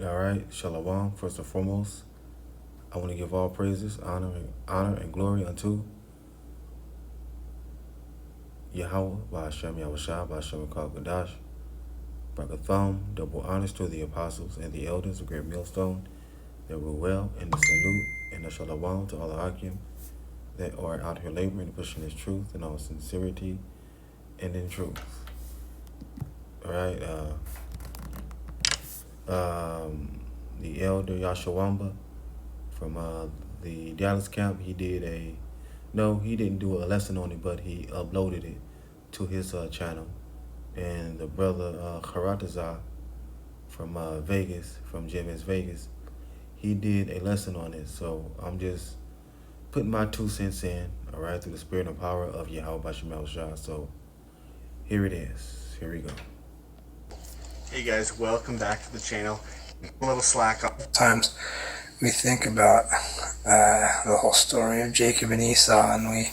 All right, Shalom. First and foremost, I want to give all praises, honor, and glory unto Yahweh, Ba'ashem Yahushua, Ba'ashem Kadash, Brakatham, double honors to the apostles and the elders of Great Millstone that rule well, and the salute and the Shalom to all the Akim that are out here laboring and pushing this truth in all sincerity and in truth. All right, the elder Yashawamba from the Dallas camp, he didn't do a lesson on it, but he uploaded it to his channel. And the brother Karatazar from Vegas, from GMS Vegas, he did a lesson on it. So I'm just putting my 2 cents in, all right, through the spirit and power of Yahweh Bashem Shah. So here it is. Here we go. Hey guys, welcome back to the channel. A little slack up. Times we think about the whole story of Jacob and Esau, and we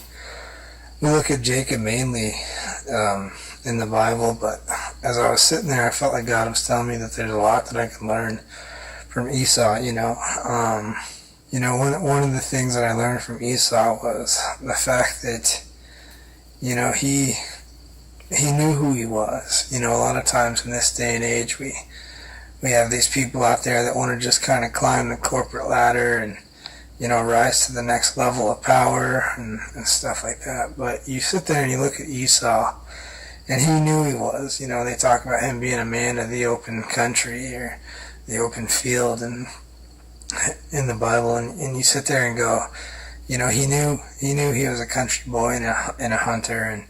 look at Jacob mainly in the Bible, but as I was sitting there, I felt like God was telling me that there's a lot that I can learn from Esau. One of the things that I learned from Esau was the fact that he knew who he was. A lot of times in this day and age, we have these people out there that want to just kind of climb the corporate ladder and, rise to the next level of power and stuff like that. But you sit there and you look at Esau, and he knew he was. They talk about him being a man of the open country or the open field and in the Bible, and you sit there and go, he knew he was a country boy and a hunter, and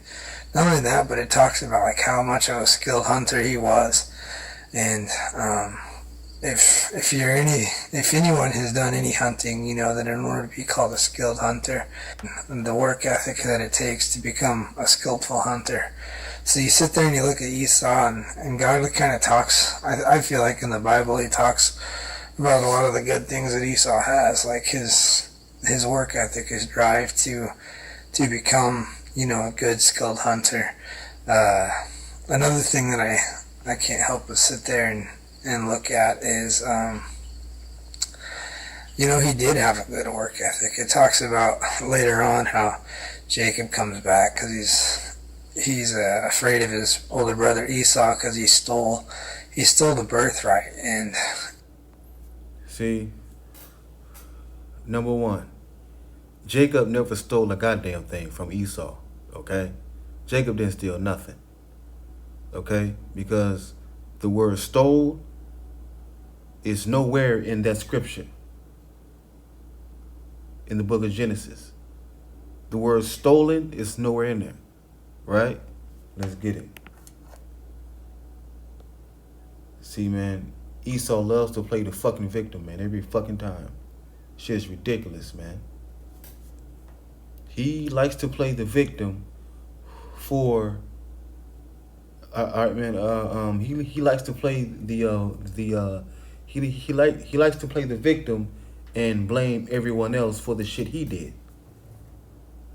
not only that, but it talks about like how much of a skilled hunter he was. And if anyone has done any hunting, that in order to be called a skilled hunter, the work ethic that it takes to become a skillful hunter. So you sit there and you look at Esau, and God kind of talks. I feel like in the Bible he talks about a lot of the good things that Esau has, like his work ethic, his drive to become a good skilled hunter. Another thing that I can't help but sit there and look at is, he did have a good work ethic. It talks about later on how Jacob comes back because he's afraid of his older brother Esau because he stole the birthright. And see, number one, Jacob never stole a goddamn thing from Esau, okay? Jacob didn't steal nothing, okay? Because the word stole is nowhere in that scripture in the book of Genesis. The word stolen is nowhere in there, right? Let's get it. See, man, Esau loves to play the fucking victim, man, every fucking time. Shit's ridiculous, man. He likes to play the victim for. All right, man. He likes to play he likes to play the victim and blame everyone else for the shit he did.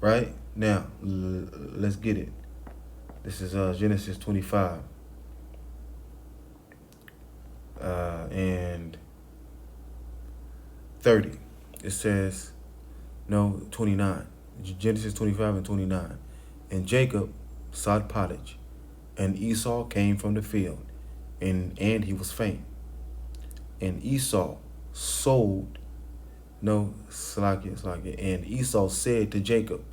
Right now, let's get it. This is Genesis 25 and 30. It says 29. Genesis 25 and 29. And Jacob sought pottage, and Esau came from the field, and he was faint. And Esau sold, and Esau said to Jacob,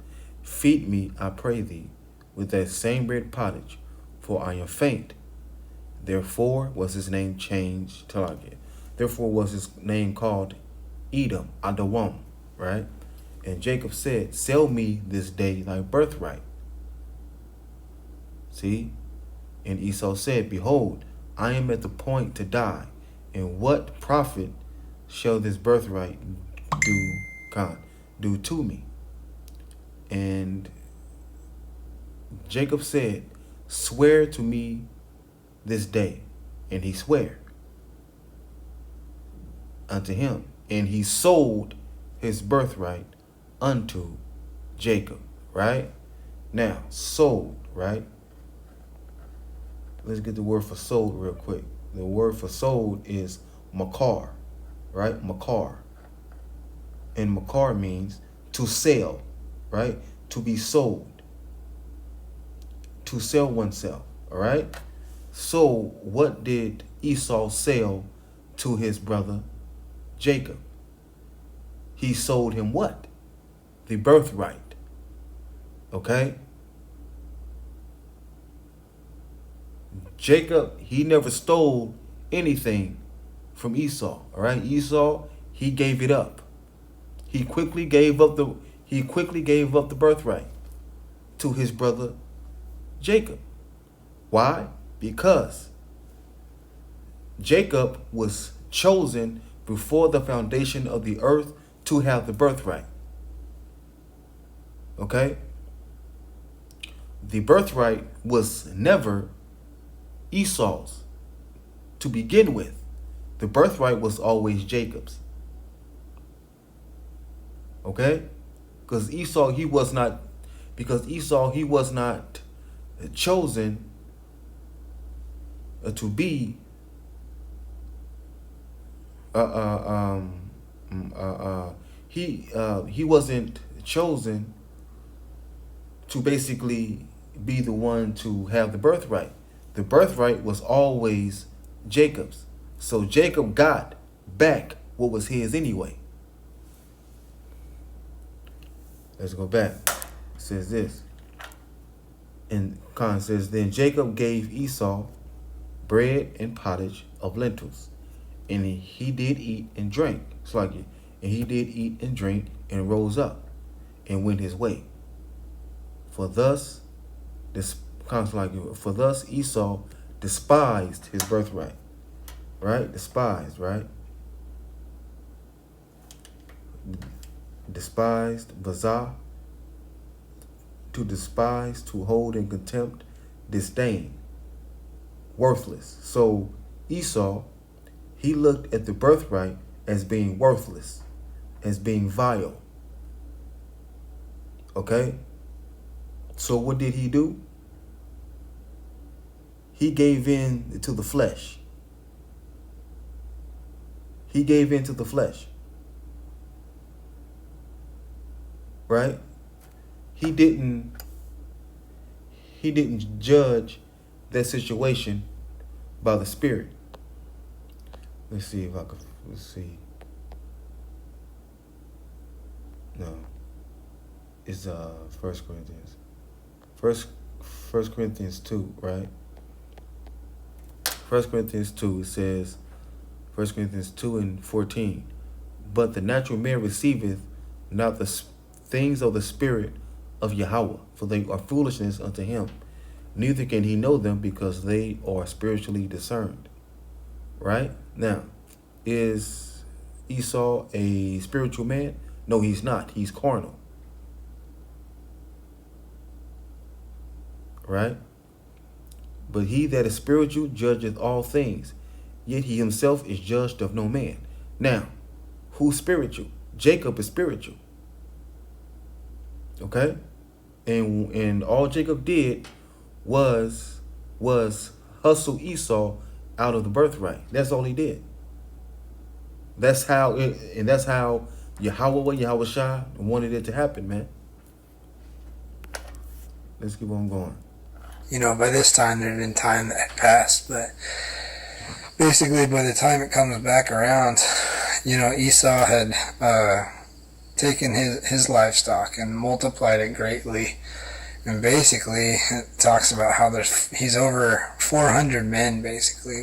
feed me, I pray thee, with that same bread pottage, for I am faint. Therefore was his name changed, therefore was his name called Edom, Adawam, right? And Jacob said, sell me this day thy birthright. See? And Esau said, behold, I am at the point to die, and what profit shall this birthright do to me? And Jacob said, swear to me this day. And he sware unto him. And he sold his birthright unto Jacob, right? Now, sold, right? Let's get the word for sold real quick. The word for sold is makar, right? Makar. And makar means to sell, right? To be sold. To sell oneself, all right? So what did Esau sell to his brother Jacob? He sold him what? The birthright, okay? Jacob, he never stole anything from Esau, all right? Esau, he gave it up. He quickly gave up the birthright to his brother Jacob. Why? Because Jacob was chosen before the foundation of the earth to have the birthright. Okay? The birthright was never Esau's to begin with. The birthright was always Jacob's. Okay? Because Esau he was not chosen to be he wasn't chosen to basically be the one to have the birthright. The birthright was always Jacob's. So Jacob got back what was his anyway. Let's go back. It says this. And Khan says, then Jacob gave Esau bread and pottage of lentils, and he did eat and drank. It's like it. And he did eat and drink and rose up and went his way. For thus Esau despised his birthright. Right? Despised, right? Despised, bazar, to despise, to hold in contempt, disdain, worthless. So Esau, he looked at the birthright as being worthless, as being vile. Okay? So what did he do? He gave in to the flesh. He gave in to the flesh. Right? He didn't judge that situation by the Spirit. Let's see. No. It's First Corinthians. First Corinthians 2, right? 1 Corinthians 2, it says, 1 Corinthians 2 and 14, but the natural man receiveth not the things of the Spirit of Yahweh, for they are foolishness unto him. Neither can he know them, because they are spiritually discerned. Right? Now, is Esau a spiritual man? No, he's not. He's carnal. Right? But he that is spiritual judgeth all things, yet he himself is judged of no man. Now, who's spiritual? Jacob is spiritual. Okay? And all Jacob did was hustle Esau out of the birthright. That's all he did. That's how Yahweh Shai wanted it to happen, man. Let's keep on going. By this time there had been time that had passed, but basically by the time it comes back around, Esau had taken his livestock and multiplied it greatly. And basically it talks about how he's over 400 men basically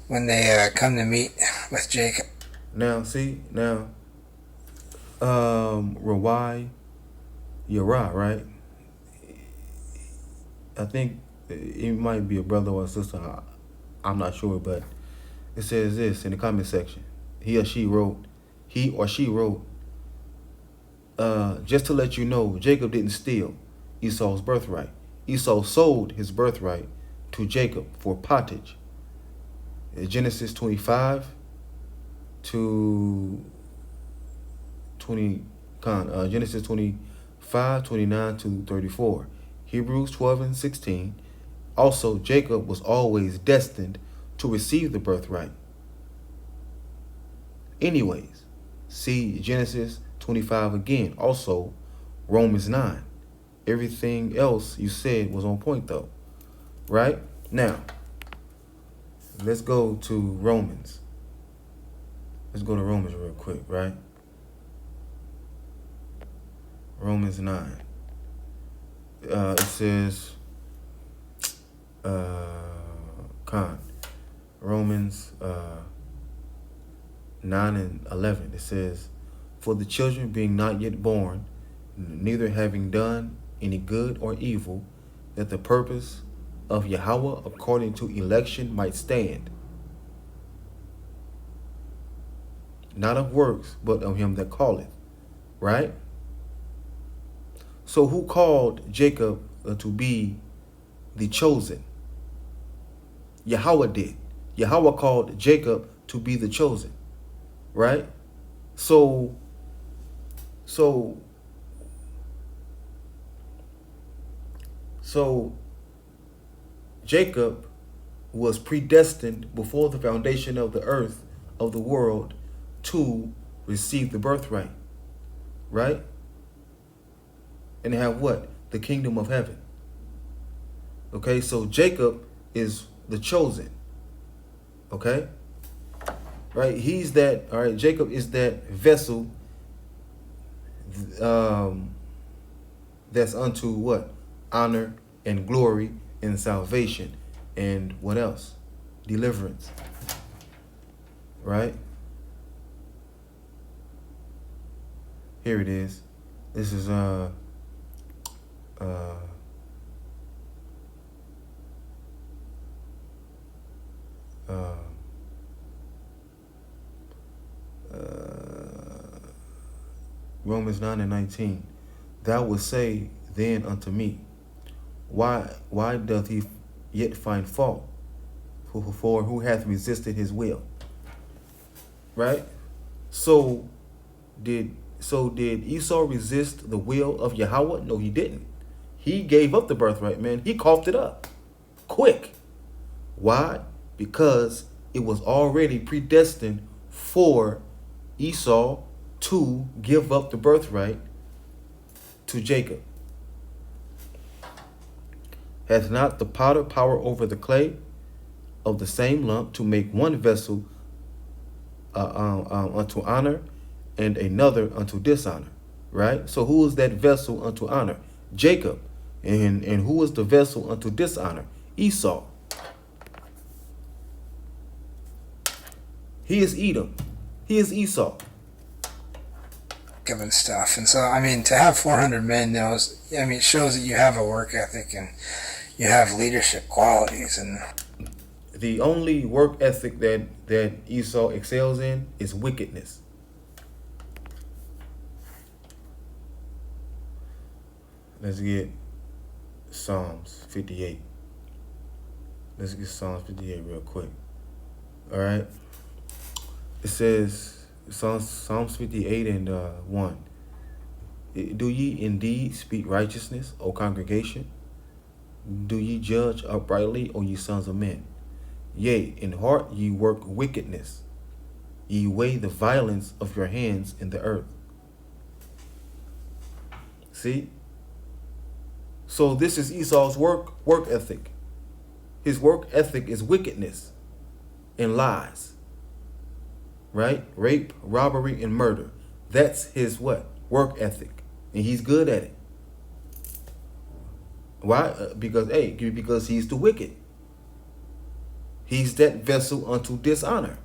when they come to meet with Jacob. Now, Rawai Yara, right? I think it might be a brother or a sister. I'm not sure, but it says this in the comment section. He or she wrote, just to let you know, Jacob didn't steal Esau's birthright. Esau sold his birthright to Jacob for pottage. Genesis 25 to 20, Genesis 25, 29 to 34. Hebrews 12 and 16. Also, Jacob was always destined to receive the birthright. Anyways, see Genesis 25 again. Also, Romans 9. Everything else you said was on point though. Right? Now, let's go to Romans. Let's go to Romans real quick, right? Romans 9. It says, Romans 9 and 11. It says, for the children being not yet born, neither having done any good or evil, that the purpose of Yahweh according to election might stand, not of works, but of him that calleth. Right? So who called Jacob to be the chosen? Yahweh did. Yahweh called Jacob to be the chosen. Right? So Jacob was predestined before the foundation of the earth, of the world, to receive the birthright. Right? And have what? The kingdom of heaven. Okay, so Jacob is the chosen. Okay? Right? He's that, all right, Jacob is that vessel that's unto what? Honor and glory and salvation. And what else? Deliverance. Right? Here it is. This is Romans 9 and 19. Thou wilt say then unto me, why doth he yet find fault? For who hath resisted his will? Right? So did Esau resist the will of Yahweh? No, he didn't. He gave up the birthright, man. He coughed it up quick. Why? Because it was already predestined for Esau to give up the birthright to Jacob. Hath not the potter power over the clay of the same lump to make one vessel unto honor and another unto dishonor? Right? So who is that vessel unto honor? Jacob. And who is the vessel unto dishonor? Esau. He is Edom. He is Esau. And stuff. And so, I mean, to have 400 men knows, I mean, it shows that you have a work ethic and you have leadership qualities. And the only work ethic that Esau excels in is wickedness. Let's get Psalms 58. Let's get Psalms 58 real quick. All right. It says, Psalms 58 and 1. Do ye indeed speak righteousness, O congregation? Do ye judge uprightly, O ye sons of men? Yea, in heart ye work wickedness. Ye weigh the violence of your hands in the earth. See? So this is Esau's work ethic. His work ethic is wickedness and lies. Right? Rape, robbery, and murder. That's his what? Work ethic. And he's good at it. Why? Because he's the wicked. He's that vessel unto dishonor.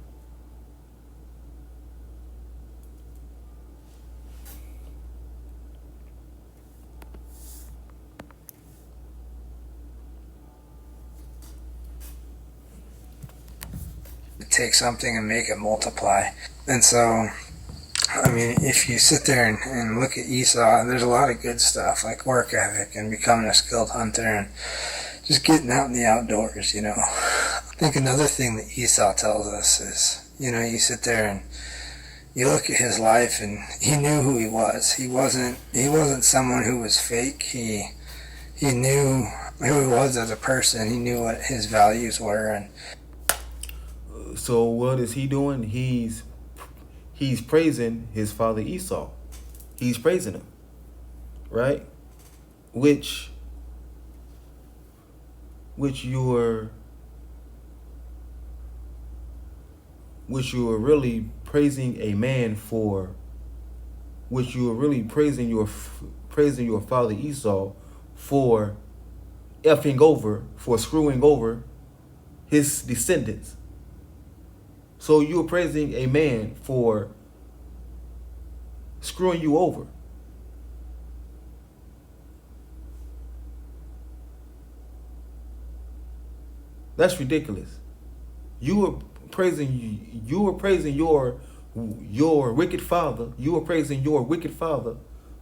take something and make it multiply. And so, I mean, if you sit there and look at Esau, there's a lot of good stuff, like work ethic and becoming a skilled hunter and just getting out in the outdoors, you know. I think another thing that Esau tells us is, you know, you sit there and you look at his life and he knew who he was. He wasn't someone who was fake. He knew who he was as a person. He knew what his values were. And so what is he doing? he's praising his father Esau. He's praising him, right? Which you are really praising a man for, which you are really praising your father Esau for effing over, for screwing over his descendants. So you're praising a man for screwing you over. That's ridiculous. You were praising your wicked father. You were praising your wicked father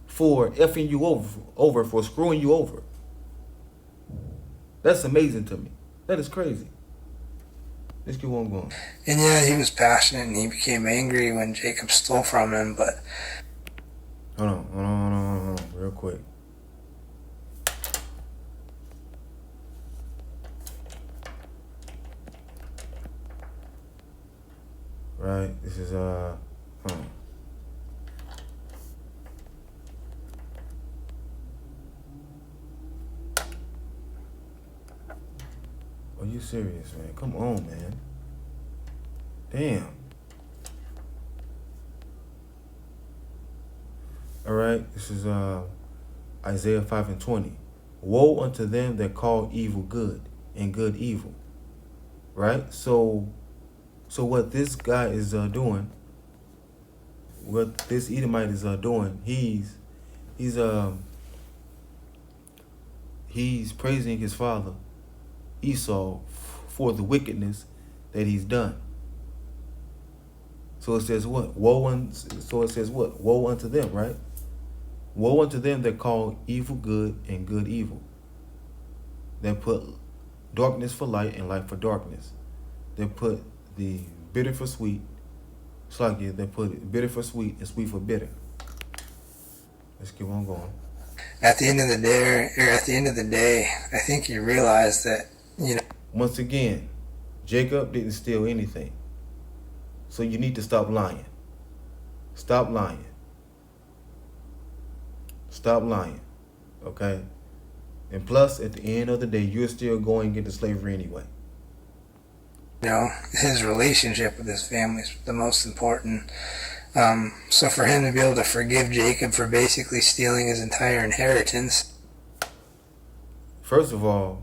for effing you over, for screwing you over. That's amazing to me. That is crazy. Let's keep on going. And yeah, he was passionate and he became angry when Jacob stole from him, but Hold on, real quick. Right, this is Are you serious, man? Come on, man. Damn. All right, this is Isaiah 5:20. Woe unto them that call evil good and good evil. Right? So what this guy is doing, what this Edomite is doing, he's praising his father Esau for the wickedness that he's done. So it says what? So it says what? Woe unto them, right? Woe unto them that call evil good and good evil. That put darkness for light and light for darkness. They put the bitter for sweet. It's like they put bitter for sweet and sweet for bitter. Let's keep on going. at the end of the day, I think you realize that, Once again, Jacob didn't steal anything. So you need to stop lying. Stop lying. Stop lying. Okay? And plus, at the end of the day, you're still going into slavery anyway. his relationship with his family is the most important. So for him to be able to forgive Jacob for basically stealing his entire inheritance. First of all,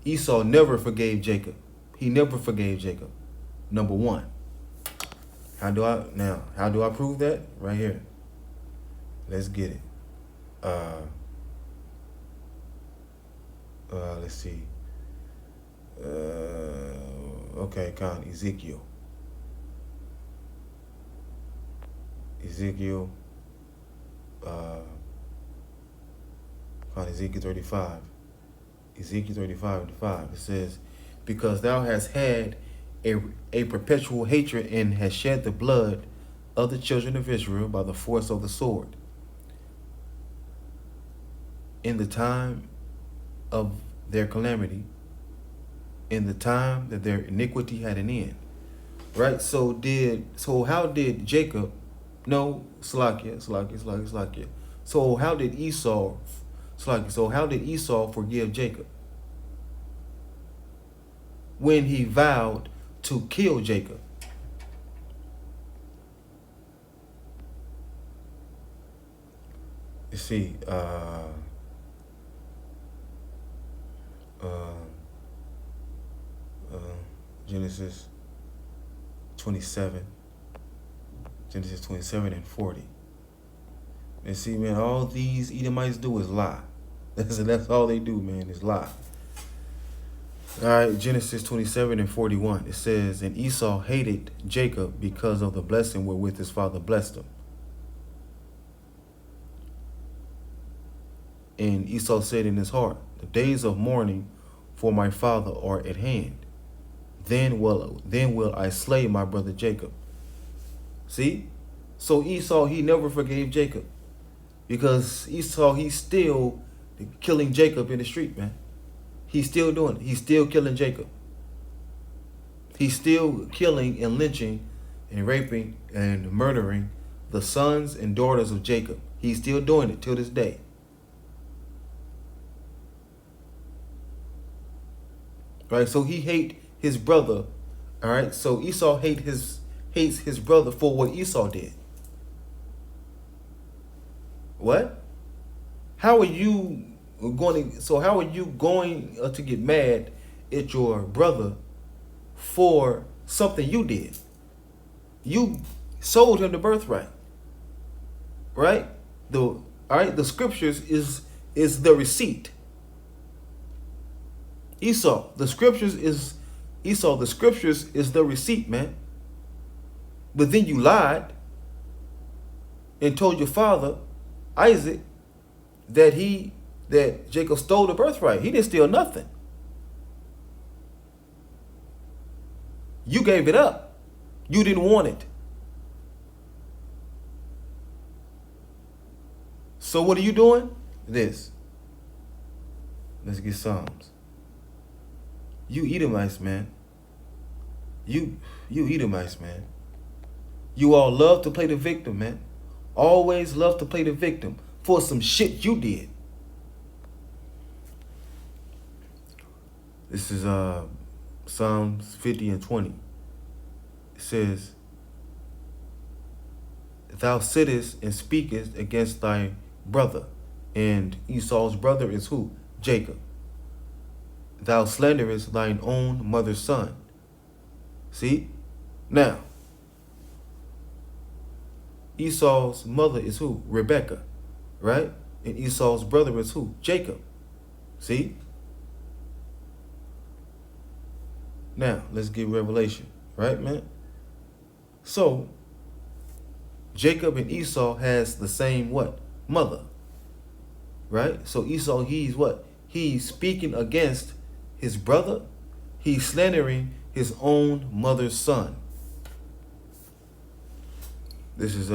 Esau never forgave Jacob. He never forgave Jacob. Number one. How do I prove that? Right here. Let's get it. Let's see. Okay, count Ezekiel. Count Ezekiel 35. Ezekiel 35:5. It says, because thou hast had a perpetual hatred and hast shed the blood of the children of Israel by the force of the sword in the time of their calamity, in the time that their iniquity had an end. Right? So how did Jacob, no, Slakia. So how did Esau, so how did Esau forgive Jacob? When he vowed to kill Jacob. You see, Genesis 27 and 40. And see, man, all these Edomites do is lie. That's all they do, man, is lie. All right, Genesis 27 and 41. It says, and Esau hated Jacob because of the blessing wherewith his father blessed him. And Esau said in his heart, the days of mourning for my father are at hand. Then will I slay my brother Jacob. See? So Esau, he never forgave Jacob. Because Esau, he's still killing Jacob in the street, man. He's still doing it. He's still killing Jacob. He's still killing and lynching and raping and murdering the sons and daughters of Jacob. He's still doing it till this day. Right? So he hate his brother. All right? So Esau hates his brother for what Esau did. What? How are you how are you going to get mad at your brother for something you did? You sold him the birthright. Right? The scriptures is the receipt. Esau, the scriptures is the receipt, man. But then you lied and told your father, Isaac, that Jacob stole the birthright. He didn't steal nothing. You gave it up. You didn't want it. So what are you doing? This. Let's get Psalms. You Edomites, man. You Edomites, man. You all love to play the victim, man. Always love to play the victim for some shit you did. This is Psalms 50 and 20. It says, Thou sittest and speakest against thy brother, and Esau's brother is who? Jacob. Thou slanderest thine own mother's son. See? Now, Esau's mother is who? Rebekah, right? And Esau's brother is who? Jacob. See? Now, let's get Revelation, right, man? So, Jacob and Esau has the same what? Mother, right? So Esau, he's what? He's speaking against his brother. He's slandering his own mother's son. This is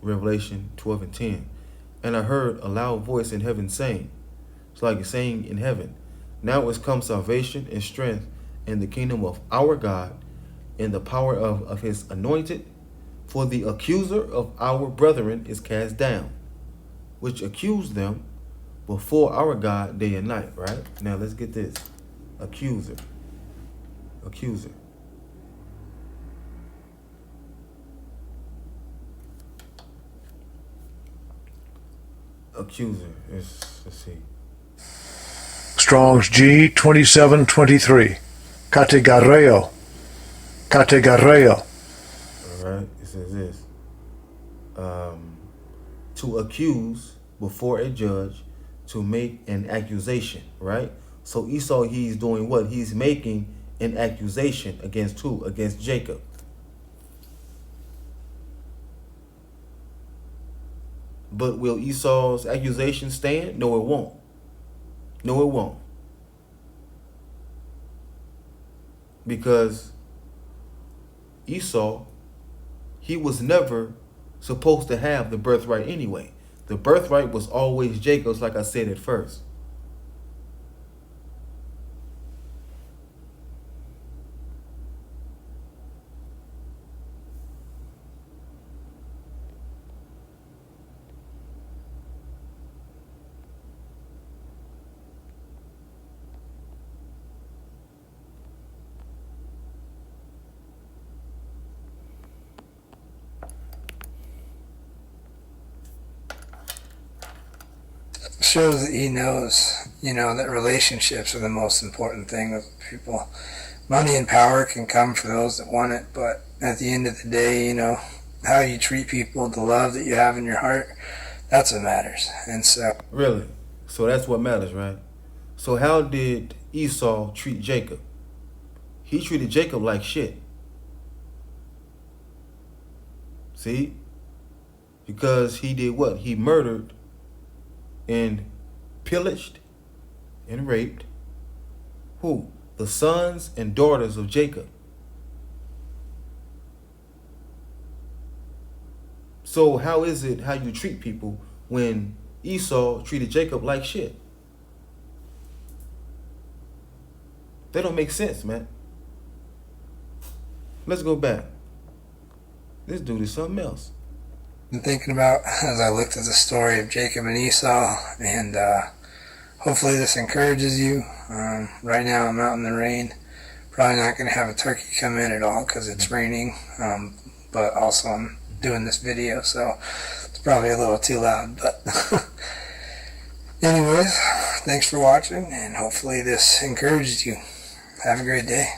Revelation 12 and 10. And I heard a loud voice in heaven saying, it's like it's saying in heaven, now is come salvation and strength in the kingdom of our God, in the power of his anointed, for the accuser of our brethren is cast down, which accused them before our God day and night, right? Now let's get this. Accuser. Accuser. Accuser. Let's see. Strong's G 2723. Categareo. Categareo. All right. It says this. To accuse before a judge, to make an accusation, right? So Esau, he's doing what? He's making an accusation against who? Against Jacob. But will Esau's accusation stand? No, it won't. No, it won't. Because Esau, he was never supposed to have the birthright anyway. The birthright was always Jacob's, like I said at first. Shows that he knows, that relationships are the most important thing with people. Money and power can come for those that want it, but at the end of the day, how you treat people, the love that you have in your heart, that's what matters. And so... Really? So that's what matters, right? So how did Esau treat Jacob? He treated Jacob like shit. See? Because he did what? He murdered and pillaged and raped who? The sons and daughters of Jacob. So how is it how you treat people when Esau treated Jacob like shit? That don't make sense, man. Let's go back. This dude is something else. I'm thinking about as I looked at the story of Jacob and Esau, and hopefully this encourages you. Right now I'm out in the rain. Probably not going to have a turkey come in at all because it's raining, but also I'm doing this video, so it's probably a little too loud. But anyways, thanks for watching, and hopefully this encourages you. Have a great day.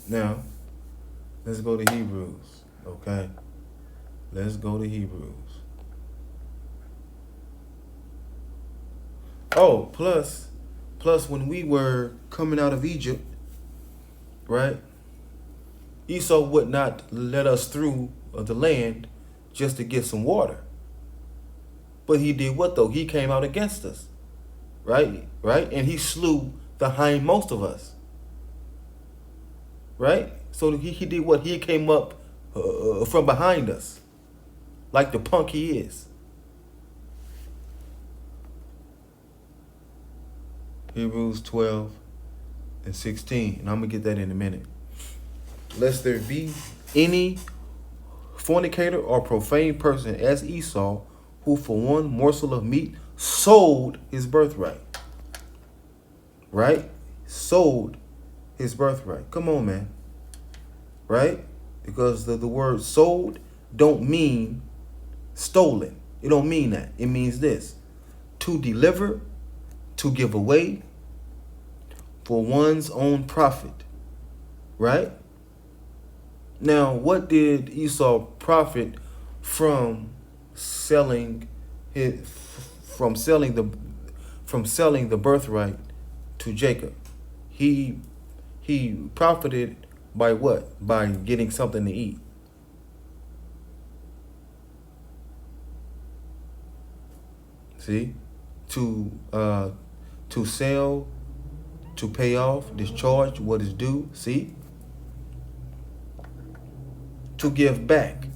Now, let's go to Hebrews, okay? Let's go to Hebrews. Oh, plus when we were coming out of Egypt, right? Esau would not let us through the land just to get some water. But he did what though? He came out against us, right? Right? And he slew the hindmost of us, right? So he did what? He came up from behind us, like the punk he is. Hebrews 12 and 16. And I'm going to get that in a minute. Lest there be any fornicator or profane person as Esau, who for one morsel of meat sold his birthright. Right? Sold his birthright. Come on, man. Right? Because the word sold don't mean stolen. It don't mean that. It means this: to deliver, to give away for one's own profit. Right? Now, what did Esau profit from selling from selling the birthright to Jacob? He profited by what? By getting something to eat. See? To sell, to pay off, discharge what is due. See? To give back,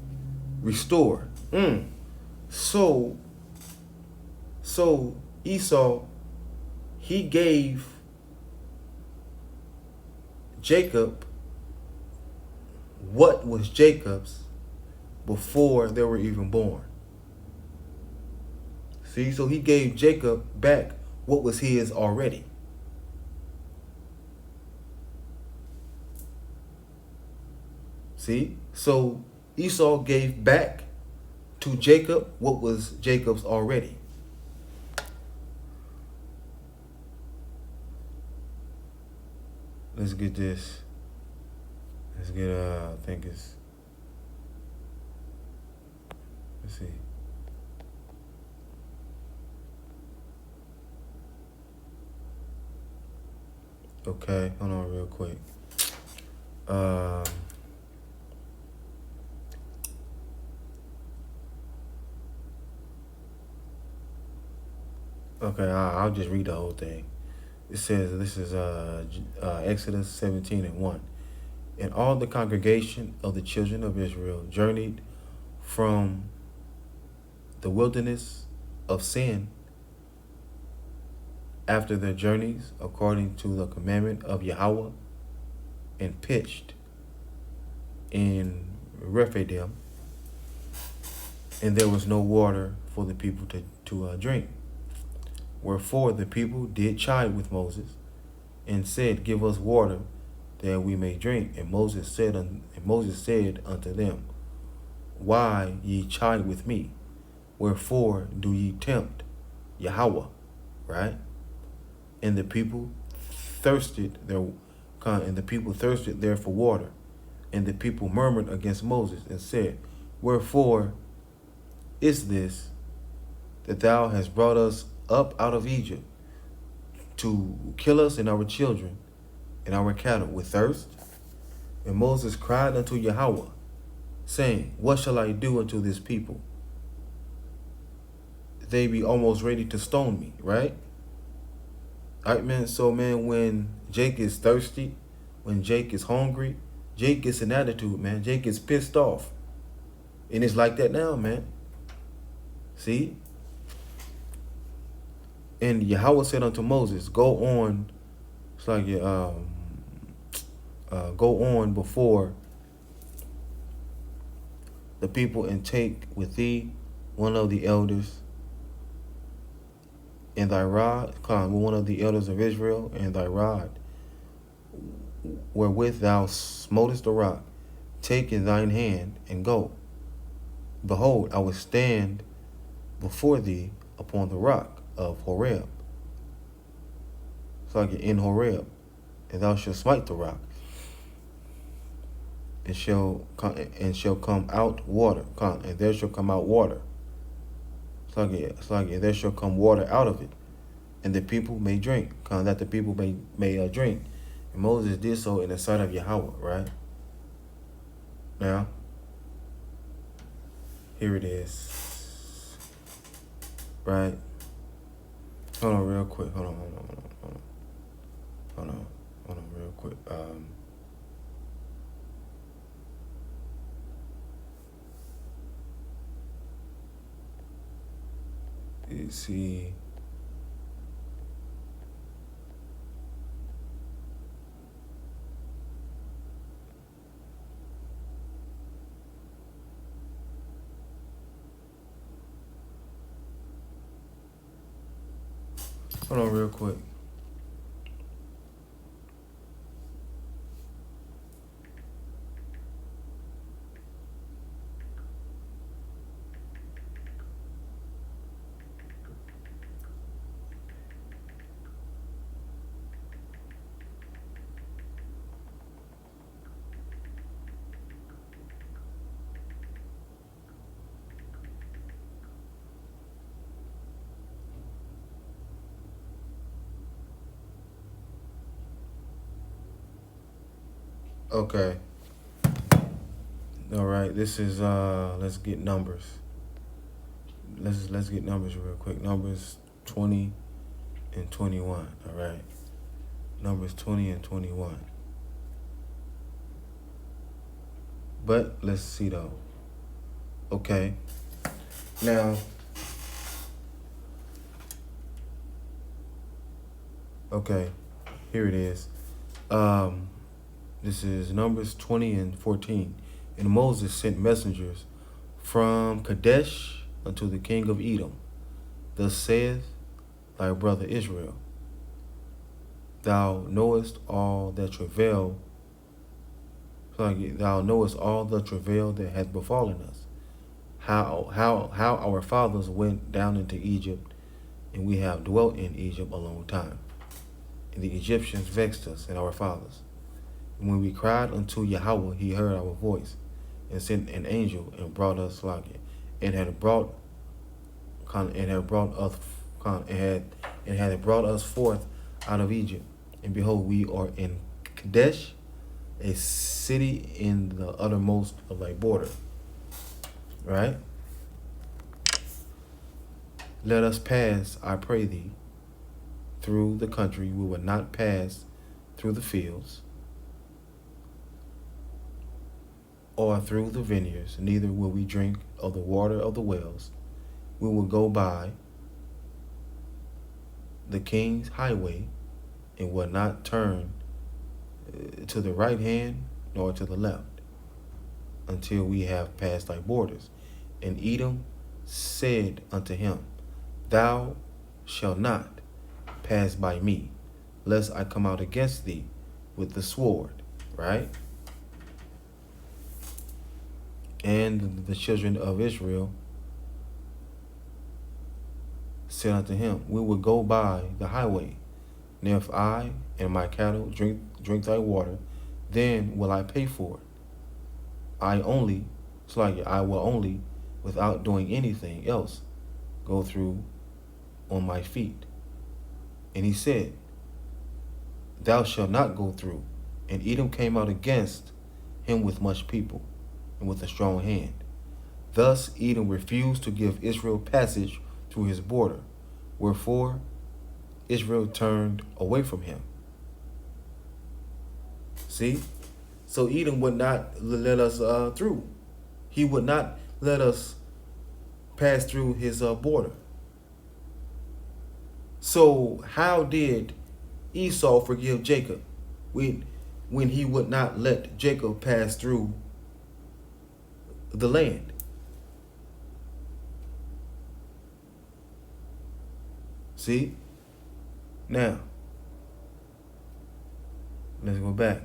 restore. So Esau, he gave Jacob what was Jacob's before they were even born. See, so he gave Jacob back what was his already. See, so Esau gave back to Jacob what was Jacob's already. Let's get this. Let's get, I think it's, let's see. Okay, hold on real quick. Okay, I'll just read the whole thing. It says, this is Exodus 17 and 1. And all the congregation of the children of Israel journeyed from the wilderness of Sin after their journeys according to the commandment of Yahweh, and pitched in Rephidim, and there was no water for the people to drink. Wherefore the people did chide with Moses, and said, Give us water that we may drink. And Moses said unto them, Why ye chide with me? Wherefore do ye tempt Yahweh? Right? And the people thirsted there for water. And the people murmured against Moses, and said, Wherefore is this that thou hast brought us up out of Egypt to kill us and our children and our cattle with thirst? And Moses cried unto Yahweh, saying, What shall I do unto this people? They be almost ready to stone me, right? All right, man. So, man, when Jake is thirsty, when Jake is hungry, Jake gets an attitude, man. Jake gets pissed off. And it's like that now, man. See? And Yahweh said unto Moses, Go on. It's like, go on before the people, and take with thee one of the elders and thy rod, one of the elders of Israel, and thy rod, wherewith thou smotest the rock, take in thine hand, and go. Behold, I will stand before thee upon the rock of Horeb, so like in Horeb, and thou shalt smite the rock, and shall come out water, and there shall come out water. And there shall come water out of it, and the people may drink, that the people may drink. And Moses did so in the sight of Yahweh, right? Now, here it is, right? Hold on real quick. Hold on real quick. You see, hold on real quick. Okay. All right. This is let's get numbers. Let's get numbers real quick. Numbers 20 and 21. All right. Numbers 20 and 21. But let's see though. Okay. Now, okay, here it is. This is Numbers 20 and 14. And Moses sent messengers from Kadesh unto the king of Edom. Thus saith thy brother Israel, thou knowest all the travail. Thou knowest all the travail that hath befallen us. How our fathers went down into Egypt, and we have dwelt in Egypt a long time. And the Egyptians vexed us and our fathers. And when we cried unto Yahweh, he heard our voice, and sent an angel and brought us and brought us forth out of Egypt. And behold, we are in Kadesh, a city in the uttermost of thy border. Right? Let us pass, I pray thee, through the country. We will not pass through the fields, or through the vineyards, neither will we drink of the water of the wells. We will go by the king's highway, and will not turn to the right hand nor to the left, until we have passed thy borders. And Edom said unto him, thou shalt not pass by me, lest I come out against thee with the sword. Right? And the children of Israel said unto him, we will go by the highway. And if I and my cattle drink thy water, then will I pay for it. I will only, without doing anything else, go through on my feet. And he said, thou shalt not go through. And Edom came out against him with much people, and with a strong hand. Thus Edom refused to give Israel passage through his border, wherefore Israel turned away from him. See? So Edom would not let us through. He would not let us pass through his border. So how did Esau forgive Jacob when he would not let Jacob pass through the land? See? Now, let's go back.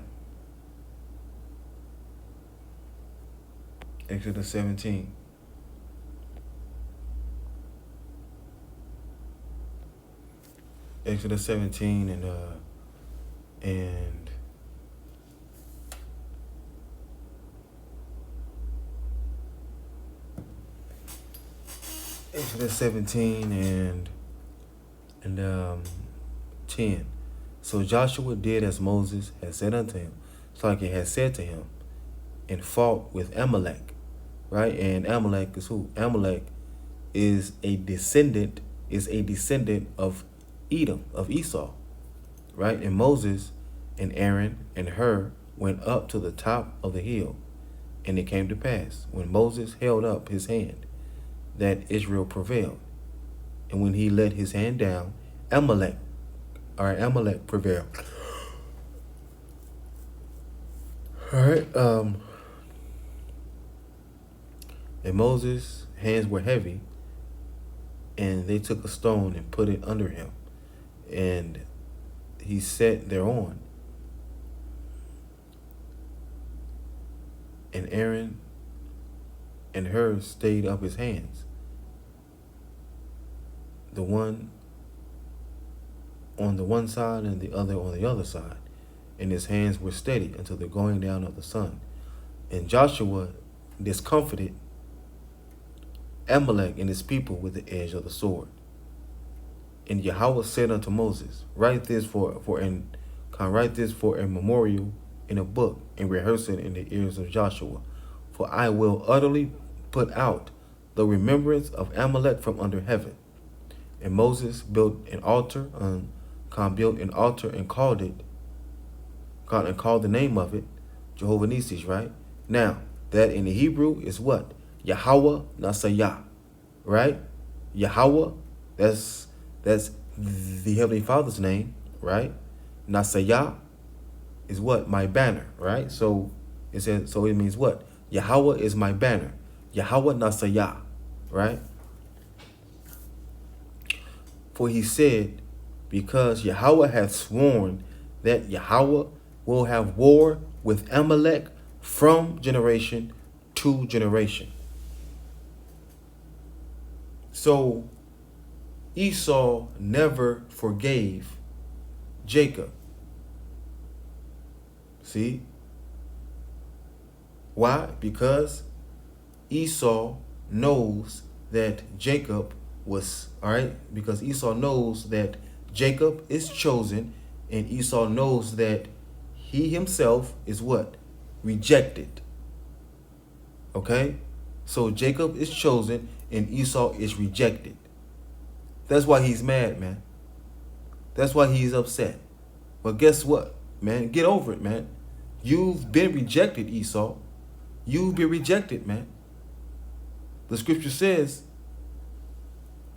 Exodus 17. Exodus 17 and Exodus 17 and 10. So Joshua did as Moses had said unto him, so like he had said to him, and fought with Amalek, right? And Amalek is who? Amalek is a descendant of Edom, of Esau, right? And Moses and Aaron and Hur went up to the top of the hill. And it came to pass, when Moses held up his hand, that Israel prevailed. And when he let his hand down, Amalek prevailed. All right. And Moses' hands were heavy, and they took a stone and put it under him, and he sat thereon. And Aaron and Hur stayed up his hands, the one on the one side and the other on the other side, and his hands were steady until the going down of the sun. And Joshua discomfited Amalek and his people with the edge of the sword. And Yahweh said unto Moses, write this for a memorial in a book, and rehearse it in the ears of Joshua. For I will utterly put out the remembrance of Amalek from under heaven. And Moses built an altar and called the name of it Jehovah Nissi, right? Now, that in the Hebrew is what? Yahweh Nasayah, right? Yahweh, that's the Heavenly Father's name, right? Nasayah is what? My banner, right? So it says, so it means what? Yahweh is my banner. Yahweh Nasayah, right? For he said, because Yahweh hath sworn that Yahweh will have war with Amalek from generation to generation. So Esau never forgave Jacob. See? Why? Because Esau knows that Jacob was, all right? Because Esau knows that Jacob is chosen, and Esau knows that he himself is what? Rejected. Okay? So Jacob is chosen and Esau is rejected. That's why he's mad, man. That's why he's upset. But guess what, man? Get over it, man. You've been rejected, Esau. You've been rejected, man. The scripture says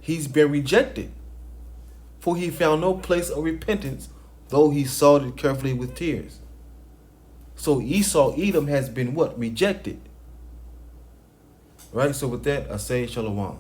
he's been rejected, for he found no place of repentance, though he sought it carefully with tears. So Esau, Edom, has been what? Rejected. Right? So with that, I say shalom.